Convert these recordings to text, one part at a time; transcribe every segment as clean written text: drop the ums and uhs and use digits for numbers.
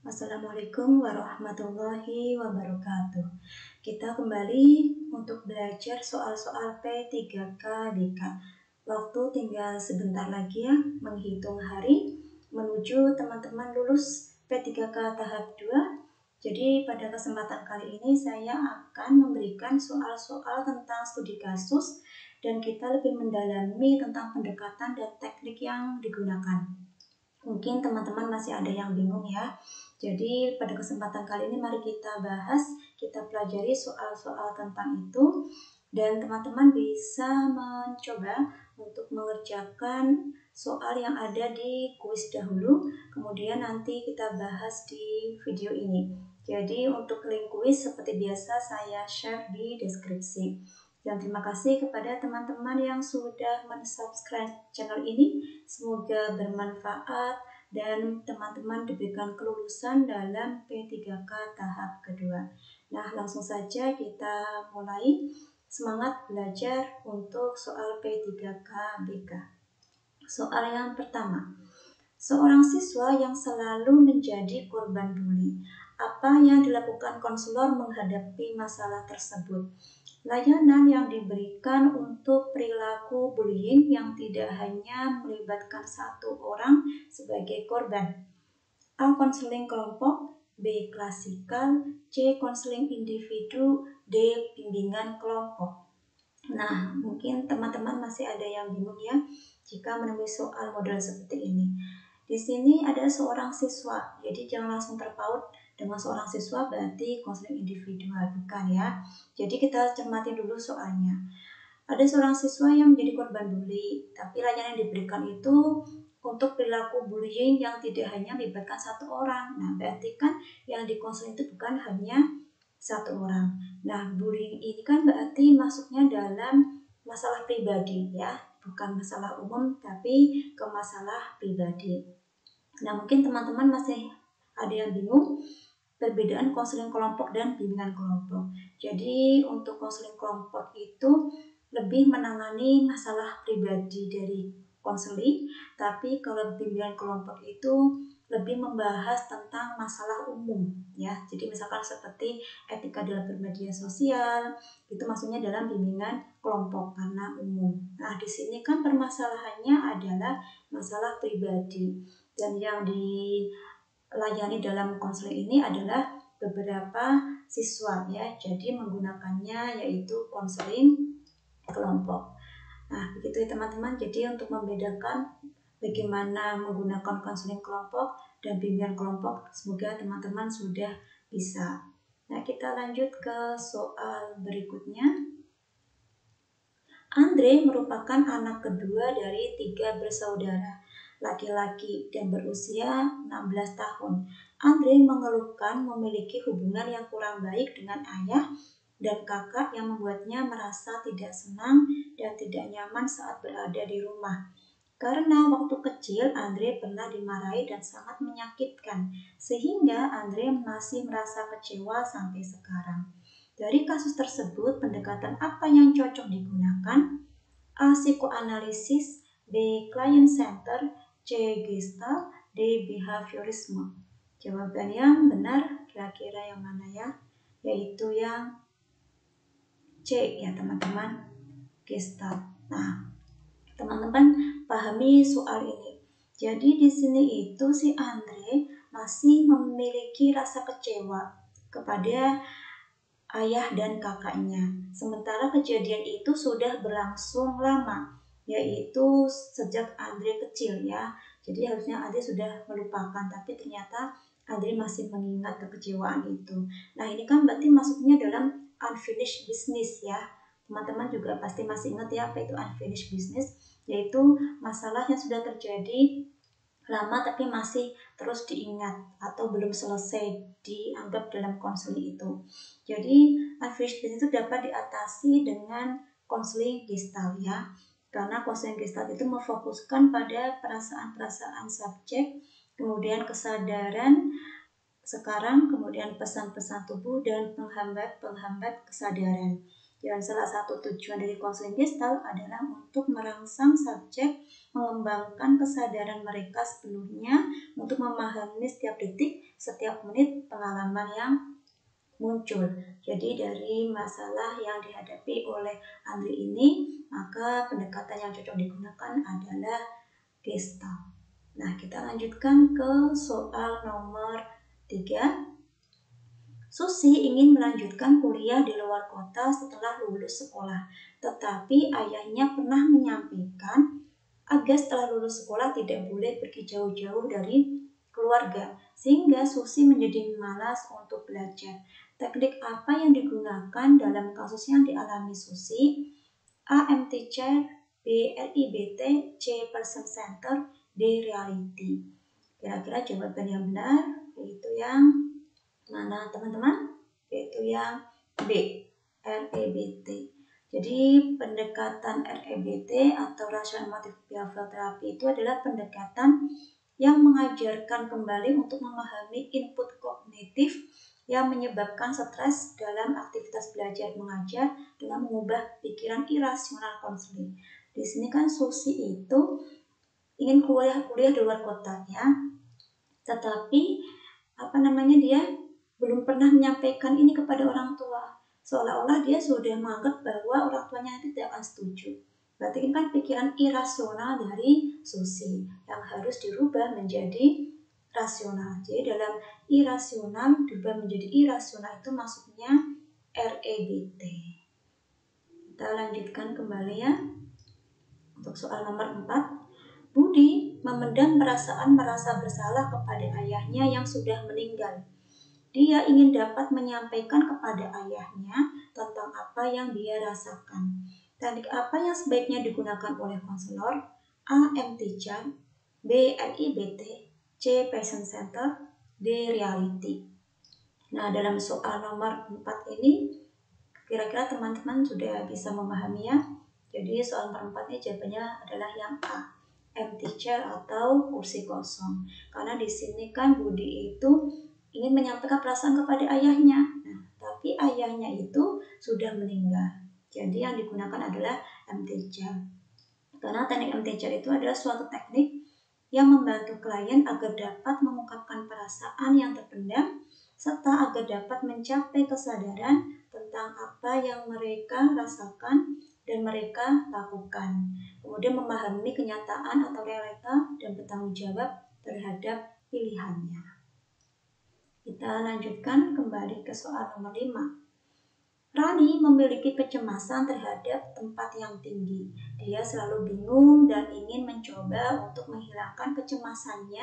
Assalamualaikum warahmatullahi wabarakatuh. Kita kembali untuk belajar soal-soal P3K BK. Waktu tinggal sebentar lagi ya, menghitung hari menuju teman-teman lulus P3K tahap 2. Jadi pada kesempatan kali ini saya akan memberikan soal-soal tentang studi kasus dan kita lebih mendalami tentang pendekatan dan teknik yang digunakan. Mungkin teman-teman masih ada yang bingung ya. Jadi pada kesempatan kali ini mari kita bahas, kita pelajari soal-soal tentang itu dan teman-teman bisa mencoba untuk mengerjakan soal yang ada di kuis dahulu, kemudian nanti kita bahas di video ini. Jadi untuk link kuis seperti biasa saya share di deskripsi. Dan terima kasih kepada teman-teman yang sudah mensubscribe channel ini. Semoga bermanfaat dan teman-teman diberikan kelulusan dalam P3K tahap kedua. Nah, langsung saja kita mulai. Semangat belajar untuk soal P3K BK. Soal yang pertama. Seorang siswa yang selalu menjadi korban bully. Apa yang dilakukan konselor menghadapi masalah tersebut? Layanan yang diberikan untuk perilaku bullying yang tidak hanya melibatkan satu orang sebagai korban. A. Konseling kelompok, B. Klasikal, C. Konseling individu, D. Bimbingan kelompok. Nah, mungkin teman-teman masih ada yang bingung ya jika menemui soal model seperti ini. Di sini ada seorang siswa, jadi jangan langsung terpaut dengan seorang siswa berarti konseling individual, bukan ya. Jadi kita cermati dulu soalnya. Ada seorang siswa yang menjadi korban bully, tapi layanan yang diberikan itu untuk perilaku bullying yang tidak hanya melibatkan satu orang. Nah, berarti kan yang dikonseling itu bukan hanya satu orang. Nah, bullying ini kan berarti masuknya dalam masalah pribadi ya, bukan masalah umum tapi ke masalah pribadi. Nah, mungkin teman-teman masih ada yang bingung perbedaan konseling kelompok dan bimbingan kelompok. Jadi untuk konseling kelompok itu lebih menangani masalah pribadi dari konseling, tapi kalau bimbingan kelompok itu lebih membahas tentang masalah umum ya. Jadi misalkan seperti etika dalam bermedia sosial, itu maksudnya dalam bimbingan kelompok karena umum. Nah, di sini kan permasalahannya adalah masalah pribadi dan yang dilayani dalam konseling ini adalah beberapa siswa ya. Jadi menggunakannya yaitu konseling kelompok. Nah, begitu ya teman-teman. Jadi untuk membedakan bagaimana menggunakan konseling kelompok dan bimbingan kelompok, semoga teman-teman sudah bisa. Nah, kita lanjut ke soal berikutnya. Andre merupakan anak kedua dari 3 bersaudara, laki-laki dan berusia 16 tahun. Andre mengeluhkan memiliki hubungan yang kurang baik dengan ayah dan kakak yang membuatnya merasa tidak senang dan tidak nyaman saat berada di rumah. Karena waktu kecil Andre pernah dimarahi dan sangat menyakitkan, sehingga Andre masih merasa kecewa sampai sekarang. Dari kasus tersebut, pendekatan apa yang cocok digunakan? A. Psikoanalisis, B. Client Center, C. Gestalt, D. Behaviorisme. Jawaban yang benar kira-kira yang mana ya? Yaitu yang C ya teman-teman, Gestalt. Nah, teman-teman pahami soal ini. Jadi di sini itu si Andre masih memiliki rasa kecewa kepada ayah dan kakaknya. Sementara kejadian itu sudah berlangsung lama, yaitu sejak Andre kecil ya. Jadi harusnya Andre sudah melupakan, tapi ternyata Andre masih mengingat kekecewaan itu. Nah, ini kan berarti masuknya dalam unfinished business ya. Teman-teman juga pasti masih ingat ya apa itu unfinished business, yaitu masalah yang sudah terjadi lama tapi masih terus diingat atau belum selesai dianggap dalam konseling itu. Jadi unfinished business itu dapat diatasi dengan konseling Gestalt ya. Karena konseling Gestalt itu memfokuskan pada perasaan-perasaan subjek, kemudian kesadaran sekarang, kemudian pesan-pesan tubuh dan penghambat-penghambat kesadaran. Dan salah satu tujuan dari konseling Gestalt adalah untuk merangsang subjek mengembangkan kesadaran mereka sepenuhnya untuk memahami setiap detik, setiap menit pengalaman yang muncul. Jadi dari masalah yang dihadapi oleh Andri ini, maka pendekatan yang cocok digunakan adalah Gestalt. Nah, kita lanjutkan ke soal nomor 3. Susi ingin melanjutkan kuliah di luar kota setelah lulus sekolah, tetapi ayahnya pernah menyampaikan agar setelah lulus sekolah tidak boleh pergi jauh-jauh dari keluarga, sehingga Susi menjadi malas untuk belajar. Teknik apa yang digunakan dalam kasus yang dialami Susi? A. Empty chair, B. RIBT, C. Person Center, D. Reality. Kira-kira jawaban yang benar yaitu yang mana teman-teman? Yaitu yang B, REBT. Jadi pendekatan REBT atau Rational Motive Behavioral Therapy itu adalah pendekatan yang mengajarkan kembali untuk memahami input kognitif yang menyebabkan stres dalam aktivitas belajar mengajar dengan mengubah pikiran irasional konseling. Di sini kan Susi itu ingin kuliah di luar kota ya, tetapi dia belum pernah menyampaikan ini kepada orang tua, seolah-olah dia sudah menganggap bahwa orang tuanya tidak akan setuju. Berarti ini kan pikiran irasional dari Susi yang harus dirubah menjadi rasional. Jadi dalam irasional dirubah menjadi irasional itu maksudnya REBT. Kita lanjutkan kembali ya untuk soal nomor 4. Budi memendam perasaan merasa bersalah kepada ayahnya yang sudah meninggal. Dia ingin dapat menyampaikan kepada ayahnya tentang apa yang dia rasakan. Teknik apa yang sebaiknya digunakan oleh konselor? A. Empty chair, B. RIBT, C. Patient Center, D. Reality. Nah, dalam soal nomor 4 ini, kira-kira teman-teman sudah bisa memahami ya. Jadi soal nomor 4 ini jawabannya adalah yang A. Empty chair atau kursi kosong. Karena di sini kan Budi itu ingin menyampaikan perasaan kepada ayahnya. Nah, tapi ayahnya itu sudah meninggal. Jadi yang digunakan adalah empty chair. Karena teknik empty chair itu adalah suatu teknik yang membantu klien agar dapat mengungkapkan perasaan yang terpendam serta agar dapat mencapai kesadaran tentang apa yang mereka rasakan dan mereka lakukan. Kemudian memahami kenyataan atau realita dan bertanggung jawab terhadap pilihannya. Kita lanjutkan kembali ke soal nomor 5. Rani memiliki kecemasan terhadap tempat yang tinggi. Dia selalu bingung dan ingin mencoba untuk menghilangkan kecemasannya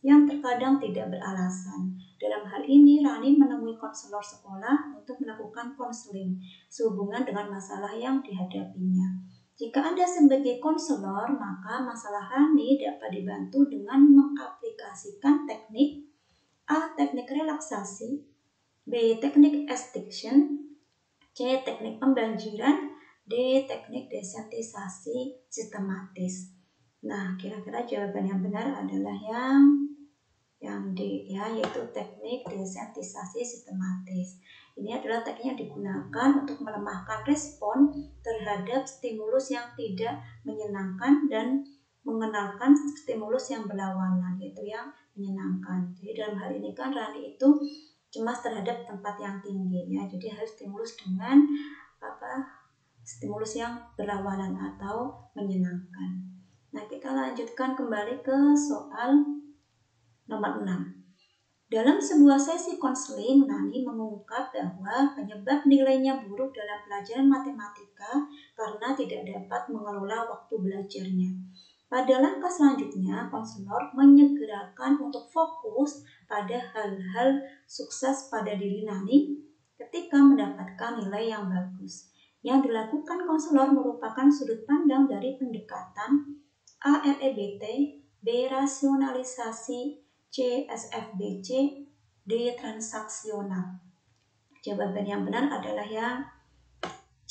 yang terkadang tidak beralasan. Dalam hal ini, Rani menemui konselor sekolah untuk melakukan konseling sehubungan dengan masalah yang dihadapinya. Jika Anda sebagai konselor, maka masalah Rani dapat dibantu dengan mengaplikasikan teknik A. Teknik relaksasi, B. Teknik extinction, C. Teknik pembanjiran, D. Teknik desensitisasi sistematis. Nah, kira-kira jawaban yang benar adalah yang D ya, yaitu teknik desensitisasi sistematis. Ini adalah teknik yang digunakan untuk melemahkan respon terhadap stimulus yang tidak menyenangkan dan mengenalkan stimulus yang berlawanan, yaitu yang menyenangkan. Jadi dalam hal ini kan Rani itu cemas terhadap tempat yang tinggi ya. Jadi harus stimulus dengan stimulus yang berlawanan atau menyenangkan. Nah, kita lanjutkan kembali ke soal nomor 6. Dalam sebuah sesi konseling, Rani mengungkap bahwa penyebab nilainya buruk dalam pelajaran matematika karena tidak dapat mengelola waktu belajarnya. Pada langkah selanjutnya, konselor menyegerakan untuk fokus pada hal-hal sukses pada diri Rani ketika mendapatkan nilai yang bagus. Yang dilakukan konselor merupakan sudut pandang dari pendekatan A. REBT, B. Rasionalisasi, C. SFBC, D. Transaksional. Jawaban yang benar adalah yang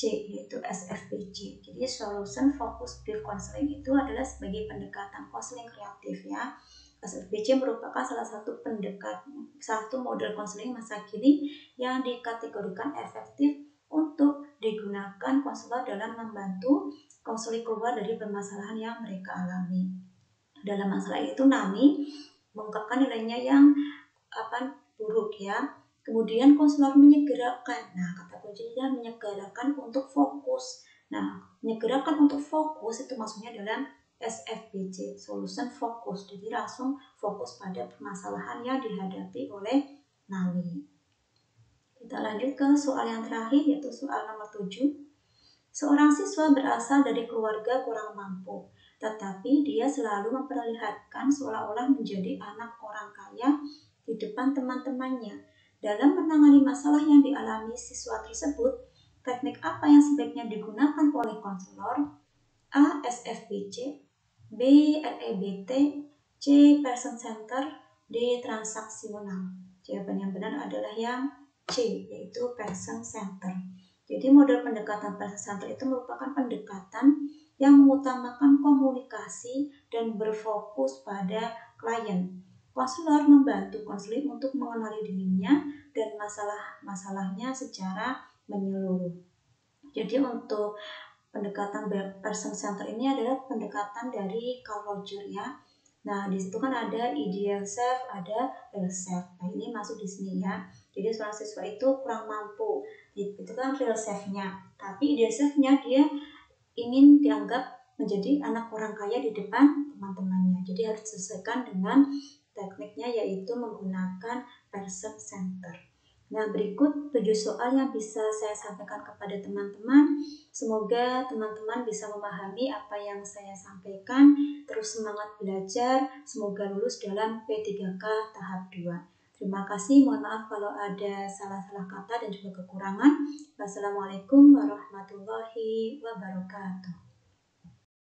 C, yaitu SFBC. Jadi Solution Focused Brief Counseling itu adalah sebagai pendekatan konseling kreatif ya. SFBC merupakan salah satu model konseling masa kini yang dikategorikan efektif untuk digunakan konselor dalam membantu konseling keluar dari permasalahan yang mereka alami. Dalam masalah itu Nami mengungkapkan nilainya yang buruk ya. Kemudian konselor menyegerakan. Nah, kata kuncinya menyegerakan untuk fokus. Nah, menyegerakan untuk fokus itu maksudnya dalam SFBC, solution fokus. Jadi langsung fokus pada permasalahan yang dihadapi oleh Nami. Kita lanjut ke soal yang terakhir, yaitu soal nomor 7. Seorang siswa berasal dari keluarga kurang mampu, tetapi dia selalu memperlihatkan seolah-olah menjadi anak orang kaya di depan teman-temannya. Dalam menangani masalah yang dialami siswa tersebut, teknik apa yang sebaiknya digunakan oleh konselor? A. SFBC, B. LEBT, C. Person Center, D. Transaksional. Jawaban yang benar adalah yang C, yaitu Person Center. Jadi model pendekatan Person Center itu merupakan pendekatan yang mengutamakan komunikasi dan berfokus pada klien. Konselor membantu konseling untuk mengenali dirinya dan masalah-masalahnya secara menyeluruh. Jadi untuk pendekatan person center ini adalah pendekatan dari Carl Rogers ya. Nah, di situ kan ada ideal self, ada real self. Nah, ini masuk di sini ya. Jadi seorang siswa itu kurang mampu. Itu kan real self-nya. Tapi ideal self-nya dia ingin dianggap menjadi anak orang kaya di depan teman-temannya. Jadi harus disesuaikan dengan tekniknya, yaitu menggunakan person center. Nah, berikut 7 soal yang bisa saya sampaikan kepada teman-teman. Semoga teman-teman bisa memahami apa yang saya sampaikan, terus semangat belajar, semoga lulus dalam P3K tahap 2. Terima kasih, mohon maaf kalau ada salah-salah kata dan juga kekurangan. Wassalamualaikum warahmatullahi wabarakatuh.